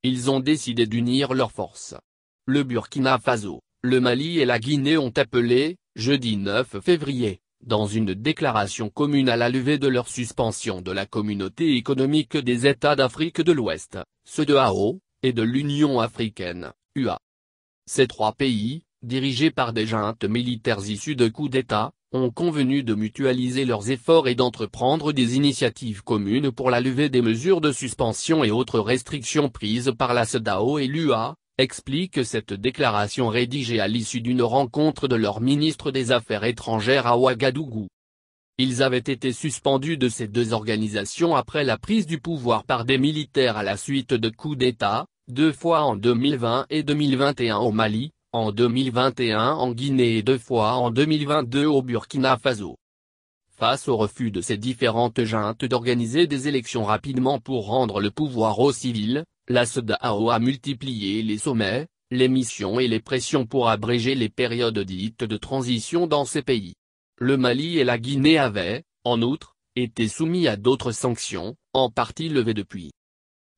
Ils ont décidé d'unir leurs forces. Le Burkina Faso, le Mali et la Guinée ont appelé, jeudi 9 février, dans une déclaration commune à la levée de leur suspension de la Communauté économique des États d'Afrique de l'Ouest, CEDEAO, et de l'Union africaine, UA. Ces trois pays, dirigés par des juntes militaires issues de coups d'État, ont convenu de mutualiser leurs efforts et d'entreprendre des initiatives communes pour la levée des mesures de suspension et autres restrictions prises par la CEDEAO et l'UA, explique cette déclaration rédigée à l'issue d'une rencontre de leurs ministres des Affaires étrangères à Ouagadougou. Ils avaient été suspendus de ces deux organisations après la prise du pouvoir par des militaires à la suite de coups d'État, 2 fois en 2020 et 2021 au Mali, en 2021 en Guinée et 2 fois en 2022 au Burkina Faso. Face au refus de ces différentes juntes d'organiser des élections rapidement pour rendre le pouvoir aux civils, la CEDEAO a multiplié les sommets, les missions et les pressions pour abréger les périodes dites de transition dans ces pays. Le Mali et la Guinée avaient, en outre, été soumis à d'autres sanctions, en partie levées depuis.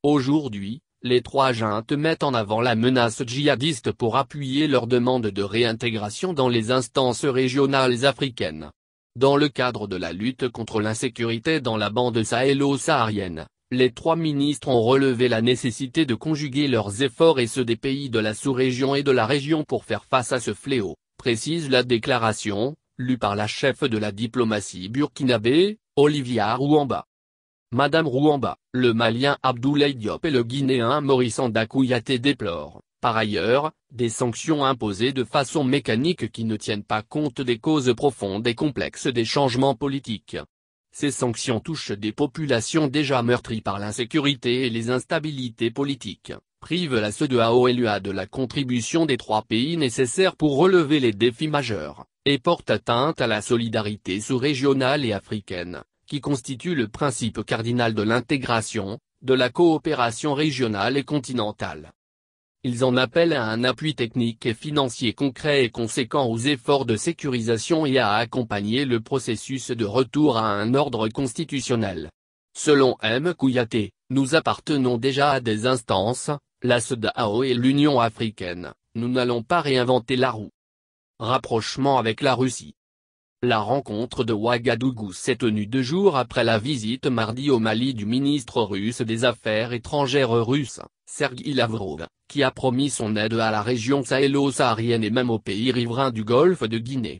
Aujourd'hui, les trois juntes mettent en avant la menace djihadiste pour appuyer leur demande de réintégration dans les instances régionales africaines. Dans le cadre de la lutte contre l'insécurité dans la bande sahélo-saharienne, les trois ministres ont relevé la nécessité de conjuguer leurs efforts et ceux des pays de la sous-région et de la région pour faire face à ce fléau, précise la déclaration, lue par la chef de la diplomatie burkinabé, Olivia Rouamba. Madame Rouamba, le Malien Abdoulaye Diop et le Guinéen Maurice Anda Kouyaté déplorent, par ailleurs, des sanctions imposées de façon mécanique qui ne tiennent pas compte des causes profondes et complexes des changements politiques. Ces sanctions touchent des populations déjà meurtries par l'insécurité et les instabilités politiques, privent la CEDEAO et l'UA de la contribution des trois pays nécessaires pour relever les défis majeurs, et portent atteinte à la solidarité sous-régionale et africaine, qui constitue le principe cardinal de l'intégration, de la coopération régionale et continentale. Ils en appellent à un appui technique et financier concret et conséquent aux efforts de sécurisation et à accompagner le processus de retour à un ordre constitutionnel. Selon M. Kouyaté, nous appartenons déjà à des instances, la CEDEAO et l'Union africaine, nous n'allons pas réinventer la roue. Rapprochement avec la Russie. La rencontre de Ouagadougou s'est tenue 2 jours après la visite mardi au Mali du ministre russe des Affaires étrangères russe, Sergueï Lavrov, qui a promis son aide à la région sahélo-saharienne et même aux pays riverains du golfe de Guinée.